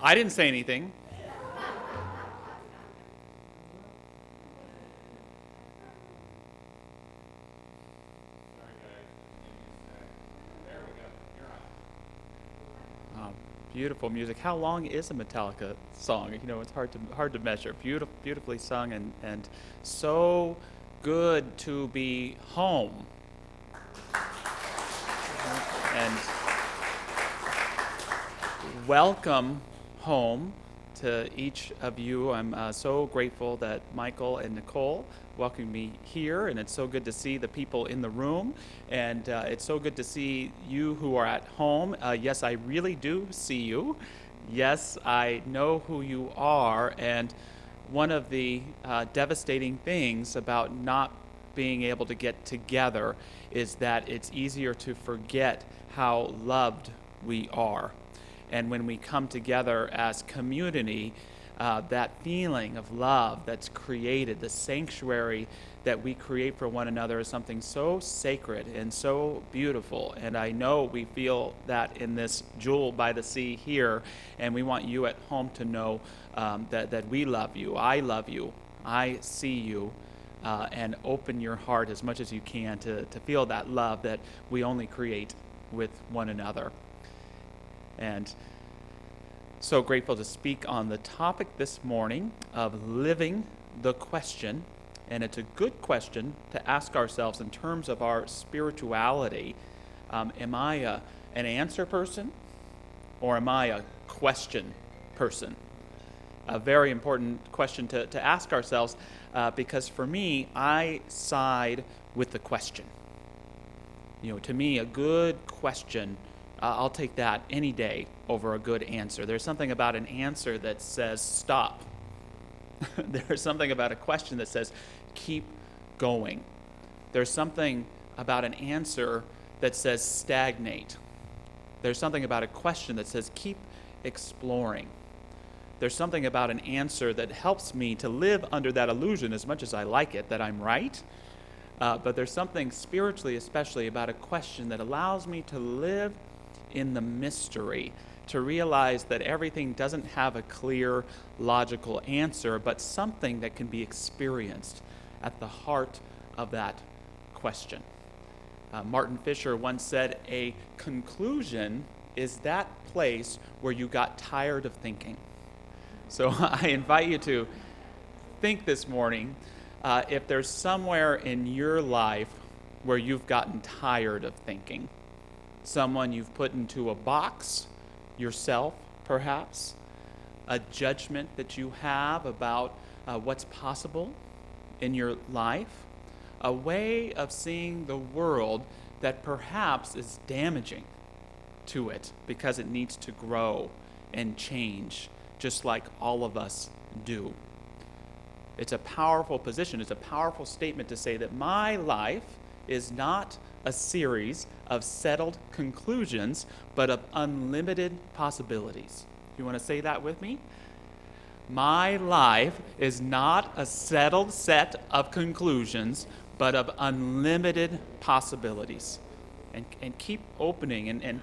I didn't say anything. Oh, beautiful music. How long is a Metallica song? You know, it's hard to measure. Beautifully sung and so good to be home. And welcome home to each of you. I'm so grateful that Michael and Nicole welcomed me here, and it's so good to see the people in the room, and it's so good to see you who are at home. Yes, I really do see you. Yes, I know who you are, and one of the devastating things about not being able to get together is that it's easier to forget how loved we are. And when we come together as community, that feeling of love that's created, the sanctuary that we create for one another, is something so sacred and so beautiful. And I know we feel that in this jewel by the sea here, and we want you at home to know that we love you, I see you, and open your heart as much as you can to feel that love that we only create with one another. And so grateful to speak on the topic this morning of living the question. And it's a good question to ask ourselves in terms of our spirituality. Am I an answer person, or am I a question person? A very important question to ask ourselves, because for me, I side with the question. You know, to me, a good question, I'll take that any day over a good answer. There's something about an answer that says stop. There's something about a question that says keep going. There's something about an answer that says stagnate. There's something about a question that says keep exploring. There's something about an answer that helps me to live under that illusion, as much as I like it, that I'm right. But there's something spiritually, especially, about a question that allows me to live in the mystery, to realize that everything doesn't have a clear, logical answer, but something that can be experienced at the heart of that question. Martin Fisher once said, "A conclusion is that place where you got tired of thinking." So I invite you to think this morning, if there's somewhere in your life where you've gotten tired of thinking. Someone you've put into a box, yourself perhaps, a judgment that you have about what's possible in your life, a way of seeing the world that perhaps is damaging to it because it needs to grow and change, just like all of us do. It's a powerful position. It's a powerful statement to say that my life is not a series of settled conclusions, but of unlimited possibilities. You want to say that with me? My life is not a settled set of conclusions, but of unlimited possibilities. And keep opening. And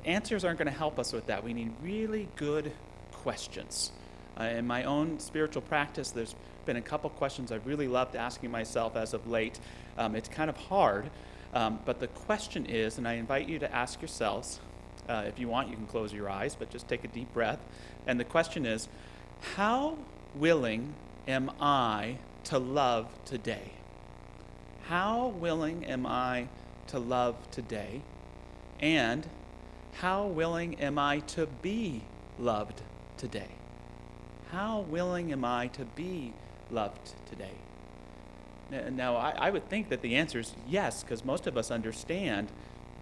answers aren't going to help us with that. We need really good questions. In my own spiritual practice, there's been a couple questions I've really loved asking myself as of late. It's kind of hard, but the question is, and I invite you to ask yourselves, if you want, you can close your eyes, but just take a deep breath. And the question is, how willing am I to love today? How willing am I to love today? And how willing am I to be loved today? How willing am I to be loved today? Now, I would think that the answer is yes, because most of us understand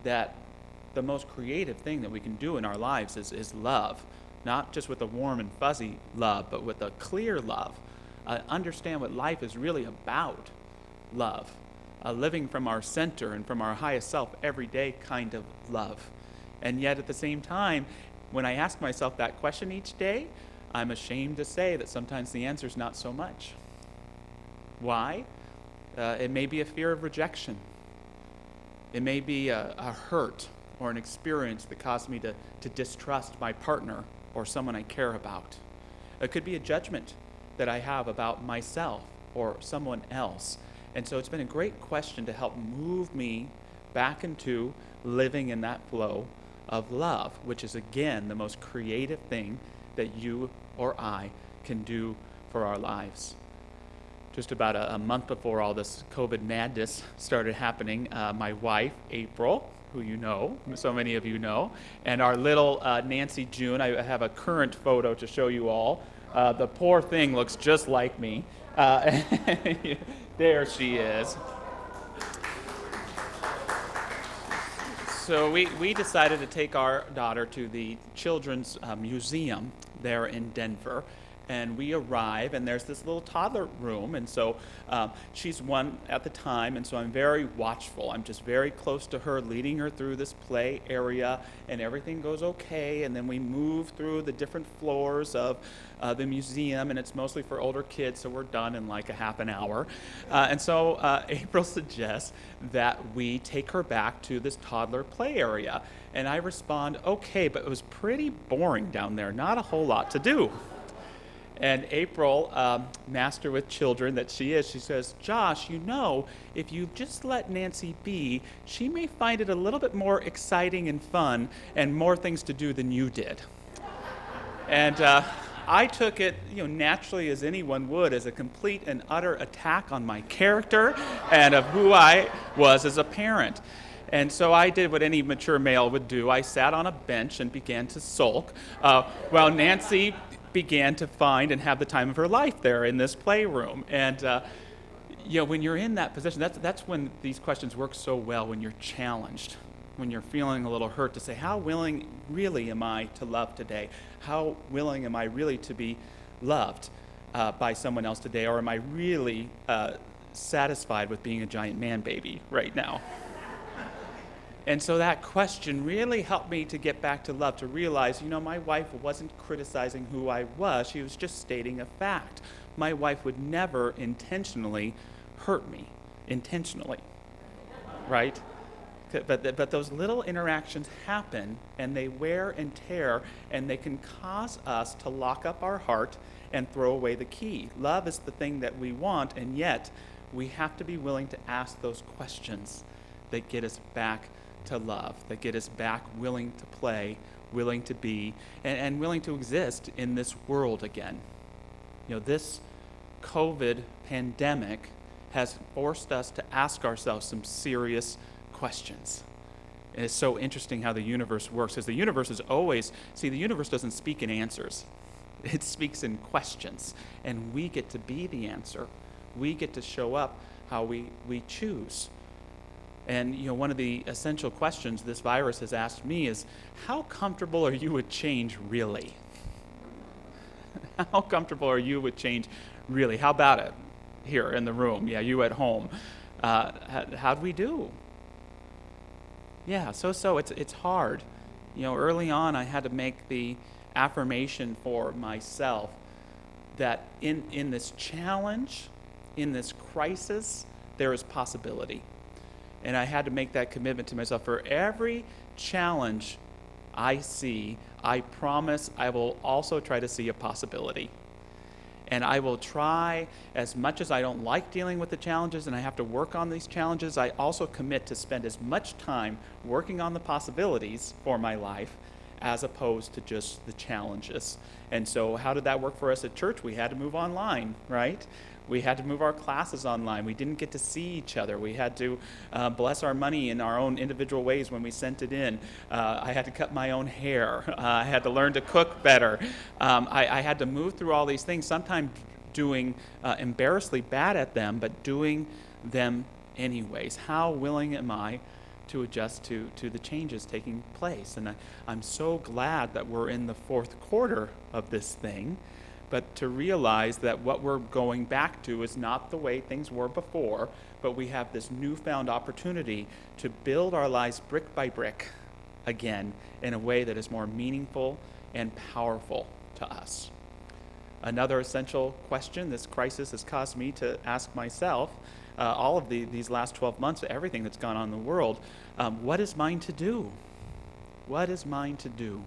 that the most creative thing that we can do in our lives is love. Not just with a warm and fuzzy love, but with a clear love. Understand what life is really about, love. Living from our center and from our highest self every day kind of love. And yet at the same time, when I ask myself that question each day, I'm ashamed to say that sometimes the answer is not so much. Why? It may be a fear of rejection. It may be a hurt or an experience that caused me to distrust my partner or someone I care about. It could be a judgment that I have about myself or someone else. And so it's been a great question to help move me back into living in that flow of love, which is, again, the most creative thing that you or I can do for our lives. Just about a month before all this COVID madness started happening, my wife, April, who you know, so many of you know, and our little Nancy June, I have a current photo to show you all. The poor thing looks just like me. There she is. So we decided to take our daughter to the Children's Museum there in Denver. And we arrive, and there's this little toddler room, and so she's one at the time, and so I'm very watchful. I'm just very close to her, leading her through this play area, and everything goes okay, and then we move through the different floors of the museum, and it's mostly for older kids, so we're done in like a half an hour. And so April suggests that we take her back to this toddler play area, and I respond, okay, but it was pretty boring down there, not a whole lot to do. And April, master with children that she is, she says, Josh, you know, if you just let Nancy be, she may find it a little bit more exciting and fun and more things to do than you did. And I took it, naturally as anyone would, as a complete and utter attack on my character and of who I was as a parent. And so I did what any mature male would do. I sat on a bench and began to sulk while Nancy began to find and have the time of her life there in this playroom. And when you're in that position, that's when these questions work so well, when you're challenged, when you're feeling a little hurt, to say, how willing really am I to love today? How willing am I really to be loved by someone else today? Or am I really satisfied with being a giant man baby right now? And so that question really helped me to get back to love, to realize, my wife wasn't criticizing who I was. She was just stating a fact. My wife would never intentionally hurt me, right? But those little interactions happen, and they wear and tear, and they can cause us to lock up our heart and throw away the key. Love is the thing that we want, and yet we have to be willing to ask those questions that get us back to love, that get us back willing to play, willing to be, and willing to exist in this world again. This COVID pandemic has forced us to ask ourselves some serious questions. And it's so interesting how the universe works, because the universe is always, the universe doesn't speak in answers. It speaks in questions, and we get to be the answer. We get to show up how we choose. And one of the essential questions this virus has asked me is, how comfortable are you with change really? How comfortable are you with change really? How about it here in the room? Yeah, you at home. How'd we do? Yeah, so it's hard. Early on I had to make the affirmation for myself that in this challenge, in this crisis, there is possibility. And I had to make that commitment to myself. For every challenge I see, I promise I will also try to see a possibility. And I will try, as much as I don't like dealing with the challenges and I have to work on these challenges, I also commit to spend as much time working on the possibilities for my life as opposed to just the challenges. And so how did that work for us at church? We had to move online, right? We had to move our classes online. We didn't get to see each other. We had to bless our money in our own individual ways when we sent it in. I had to cut my own hair. I had to learn to cook better. I had to move through all these things, sometimes doing embarrassingly bad at them, but doing them anyways. How willing am I to adjust to the changes taking place? And I'm so glad that we're in the fourth quarter of this thing. But to realize that what we're going back to is not the way things were before, but we have this newfound opportunity to build our lives brick by brick again in a way that is more meaningful and powerful to us. Another essential question this crisis has caused me to ask myself, all of these last 12 months, everything that's gone on in the world, what is mine to do? What is mine to do?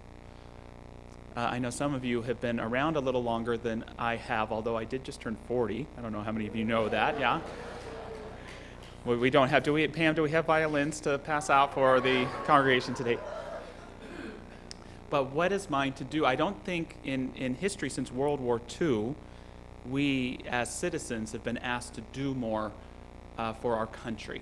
I know some of you have been around a little longer than I have, although I did just turn 40. I don't know how many of you know that, yeah? We don't have, Pam, do we have violins to pass out for the congregation today? But what is mine to do? I don't think in history since World War II, we as citizens have been asked to do more for our country,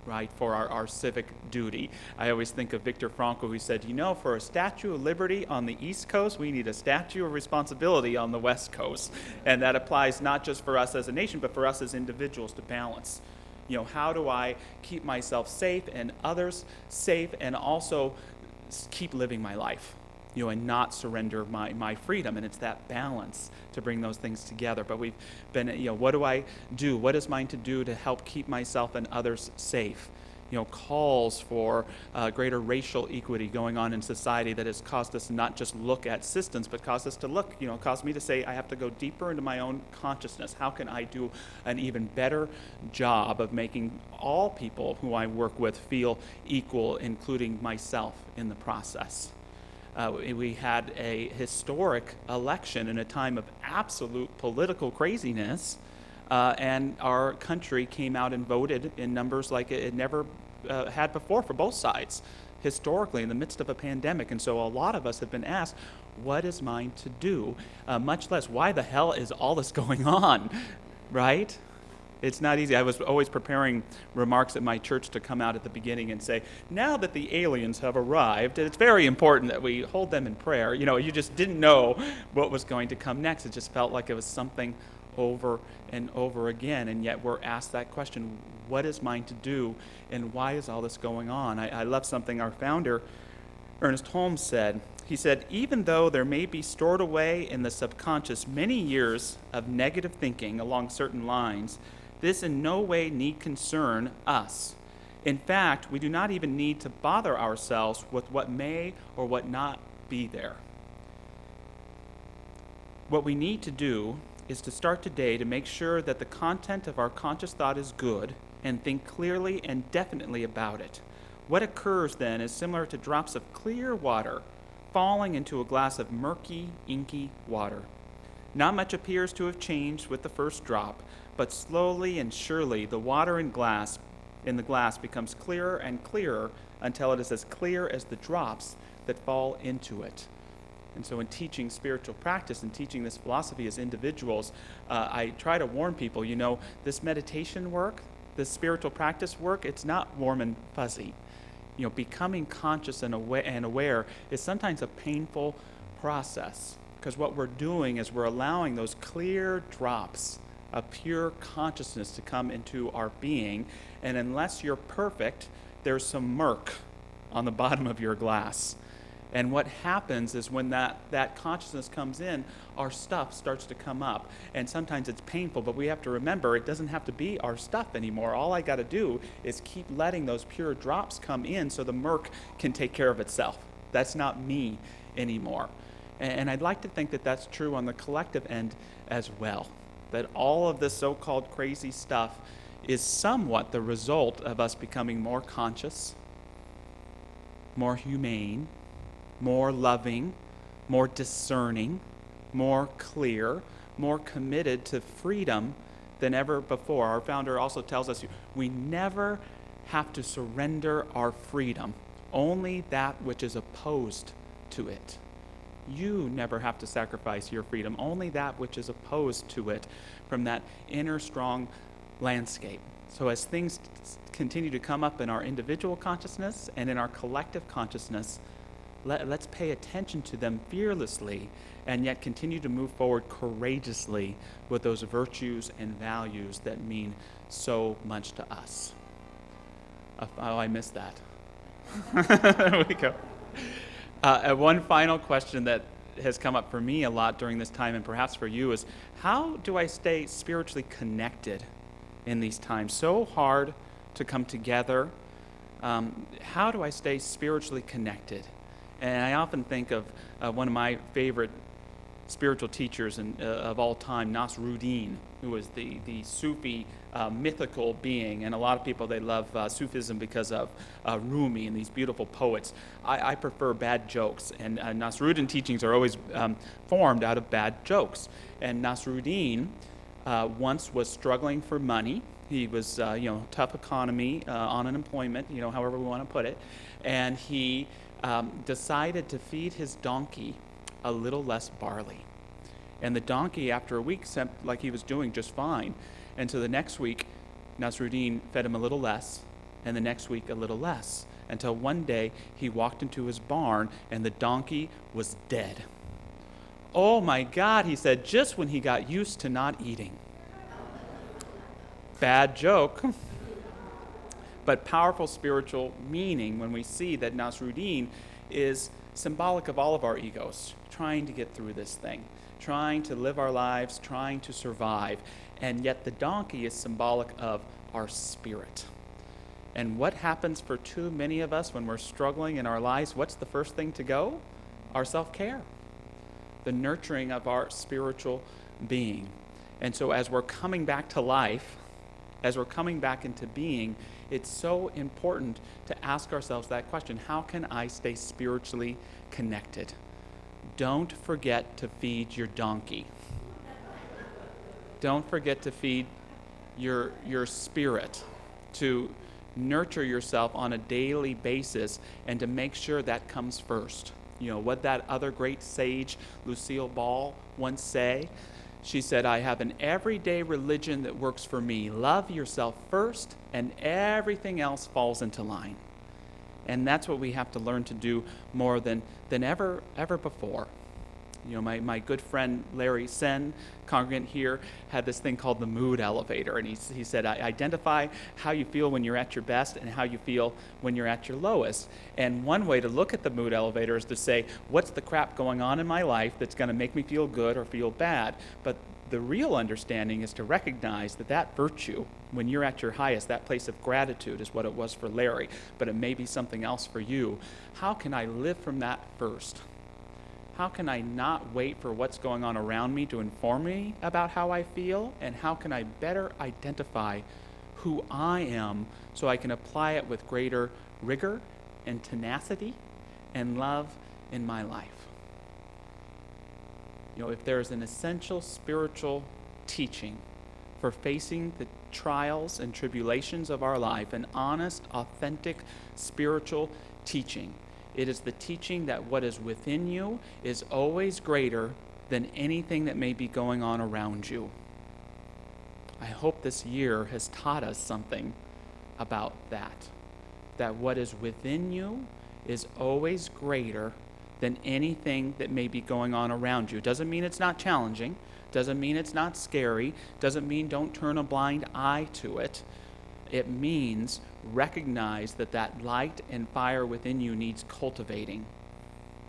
right, for our civic duty. I always think of Viktor Frankl, who said, for a Statue of Liberty on the East Coast, we need a Statue of Responsibility on the West Coast. And that applies not just for us as a nation, but for us as individuals to balance. How do I keep myself safe and others safe, and also keep living my life, and not surrender my freedom? And it's that balance to bring those things together. But we've been, what do I do? What is mine to do to help keep myself and others safe? Calls for greater racial equity going on in society that has caused us to not just look at systems, but caused us to look, caused me to say, I have to go deeper into my own consciousness. How can I do an even better job of making all people who I work with feel equal, including myself in the process? We had a historic election in a time of absolute political craziness, and our country came out and voted in numbers like it never had before for both sides, historically, in the midst of a pandemic. And so a lot of us have been asked, what is mine to do? Much less, why the hell is all this going on, right? It's not easy. I was always preparing remarks at my church to come out at the beginning and say, now that the aliens have arrived, it's very important that we hold them in prayer. You just didn't know what was going to come next. It just felt like it was something over and over again, and yet we're asked that question, what is mine to do, and why is all this going on? I love something our founder, Ernest Holmes, said. He said, even though there may be stored away in the subconscious many years of negative thinking along certain lines, this in no way need concern us. In fact, we do not even need to bother ourselves with what may or what not be there. What we need to do is to start today to make sure that the content of our conscious thought is good and think clearly and definitely about it. What occurs then is similar to drops of clear water falling into a glass of murky, inky water. Not much appears to have changed with the first drop, but slowly and surely the water in the glass becomes clearer and clearer until it is as clear as the drops that fall into it. And so in teaching spiritual practice and teaching this philosophy as individuals, I try to warn people, this meditation work, this spiritual practice work, it's not warm and fuzzy. Becoming conscious and aware is sometimes a painful process, because what we're doing is we're allowing those clear drops of pure consciousness to come into our being, and unless you're perfect, there's some murk on the bottom of your glass. And what happens is when that consciousness comes in, our stuff starts to come up. And sometimes it's painful, but we have to remember it doesn't have to be our stuff anymore. All I got to do is keep letting those pure drops come in so the murk can take care of itself. That's not me anymore. And I'd like to think that that's true on the collective end as well, that all of this so-called crazy stuff is somewhat the result of us becoming more conscious, more humane, more loving, more discerning, more clear, more committed to freedom than ever before. Our founder also tells us we never have to surrender our freedom, only that which is opposed to it. You never have to sacrifice your freedom, only that which is opposed to it from that inner strong landscape. So as things continue to come up in our individual consciousness and in our collective consciousness, let's pay attention to them fearlessly and yet continue to move forward courageously with those virtues and values that mean so much to us. Oh, I missed that. There we go. One final question that has come up for me a lot during this time, and perhaps for you, is how do I stay spiritually connected in these times? So hard to come together. How do I stay spiritually connected? And I often think of one of my favorite spiritual teachers of all time, Nasruddin, who was the Sufi mythical being. And a lot of people, they love Sufism because of Rumi and these beautiful poets. I prefer bad jokes, and Nasruddin teachings are always formed out of bad jokes. And Nasruddin once was struggling for money. He was, tough economy, on unemployment, however we want to put it. And he decided to feed his donkey a little less barley. And the donkey, after a week, seemed like he was doing just fine. And so the next week, Nasruddin fed him a little less, and the next week a little less, until one day he walked into his barn and the donkey was dead. "Oh my God," he said, just when he got used to not eating. Bad joke, but powerful spiritual meaning when we see that Nasruddin is symbolic of all of our egos, trying to get through this thing, trying to live our lives, trying to survive, and yet the donkey is symbolic of our spirit. And what happens for too many of us when we're struggling in our lives? What's the first thing to go? Our self-care, the nurturing of our spiritual being. And so as we're coming back to life, as we're coming back into being, it's so important to ask ourselves that question: how can I stay spiritually connected? Don't forget to feed your donkey. Don't forget to feed your spirit, to nurture yourself on a daily basis, and to make sure that comes first. What that other great sage, Lucille Ball, once say? She said, "I have an everyday religion that works for me. Love yourself first, and everything else falls into line." And that's what we have to learn to do more than ever before. My good friend Larry Sen, congregant here, had this thing called the mood elevator. And he said, identify how you feel when you're at your best and how you feel when you're at your lowest. And one way to look at the mood elevator is to say, what's the crap going on in my life that's going to make me feel good or feel bad? But the real understanding is to recognize that virtue, when you're at your highest, that place of gratitude is what it was for Larry, but it may be something else for you. How can I live from that first? How can I not wait for what's going on around me to inform me about how I feel? And how can I better identify who I am so I can apply it with greater rigor and tenacity and love in my life? If there's an essential spiritual teaching for facing the trials and tribulations of our life, an honest, authentic spiritual teaching, it is the teaching that what is within you is always greater than anything that may be going on around you. I hope this year has taught us something about that what is within you is always greater than anything that may be going on around you. Doesn't mean it's not challenging, doesn't mean it's not scary, doesn't mean don't turn a blind eye to it. It means recognize that light and fire within you needs cultivating.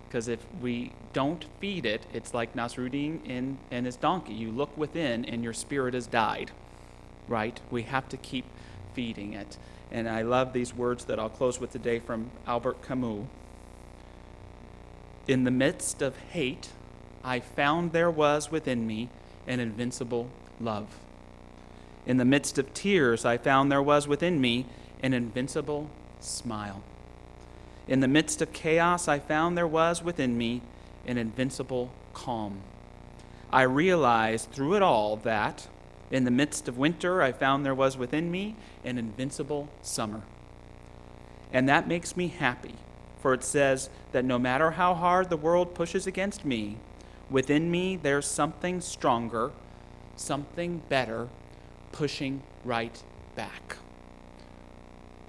Because if we don't feed it, it's like Nasruddin and his donkey. You look within and your spirit has died, right? We have to keep feeding it. And I love these words that I'll close with today from Albert Camus. "In the midst of hate, I found there was within me an invincible love. In the midst of tears, I found there was within me an invincible smile. In the midst of chaos, I found there was within me an invincible calm. I realized through it all that in the midst of winter, I found there was within me an invincible summer. And that makes me happy, for it says that no matter how hard the world pushes against me, within me there's something stronger, something better, pushing right back."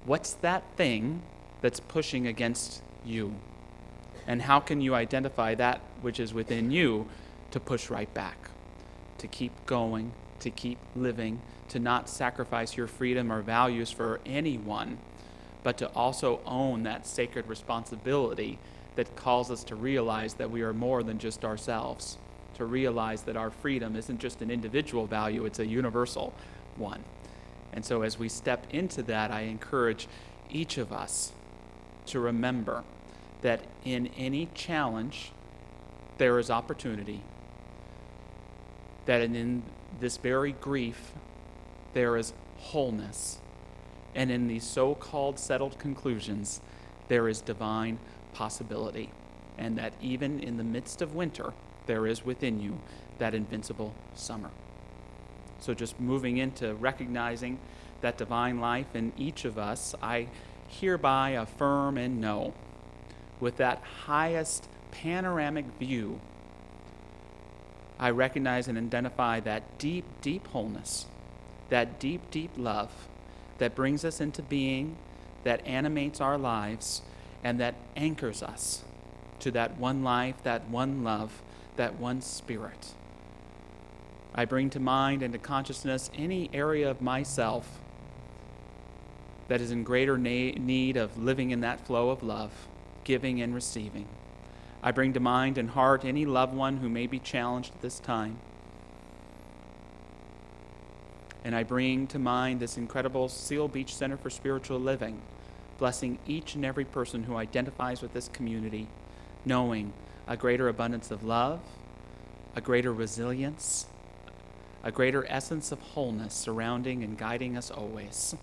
What's that thing that's pushing against you? And how can you identify that which is within you to push right back, to keep going, to keep living, to not sacrifice your freedom or values for anyone, but to also own that sacred responsibility that calls us to realize that we are more than just ourselves, to realize that our freedom isn't just an individual value, it's a universal one. And so as we step into that, I encourage each of us to remember that in any challenge, there is opportunity, that in this very grief there is wholeness, and in these so-called settled conclusions there is divine possibility, and that even in the midst of winter there is within you that invincible summer. So just moving into recognizing that divine life in each of us, I hereby affirm and know with that highest panoramic view, I recognize and identify that deep, deep wholeness, that deep, deep love that brings us into being, that animates our lives, and that anchors us to that one life, that one love, that one spirit. I bring to mind and to consciousness any area of myself that is in greater need of living in that flow of love, giving and receiving. I bring to mind and heart any loved one who may be challenged at this time. And I bring to mind this incredible Seal Beach Center for Spiritual Living, blessing each and every person who identifies with this community, knowing a greater abundance of love, a greater resilience, a greater essence of wholeness surrounding and guiding us always.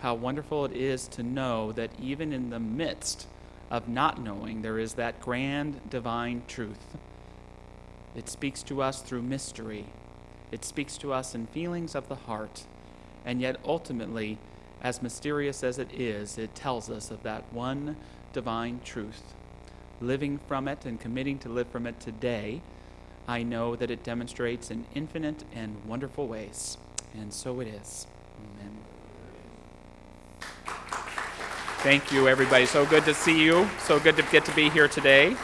How wonderful it is to know that even in the midst of not knowing, there is that grand divine truth. It speaks to us through mystery. It speaks to us in feelings of the heart. And yet ultimately, as mysterious as it is, it tells us of that one divine truth. Living from it and committing to live from it today, I know that it demonstrates in infinite and wonderful ways. And so it is. Amen. Thank you, everybody. So good to see you. So good to get to be here today.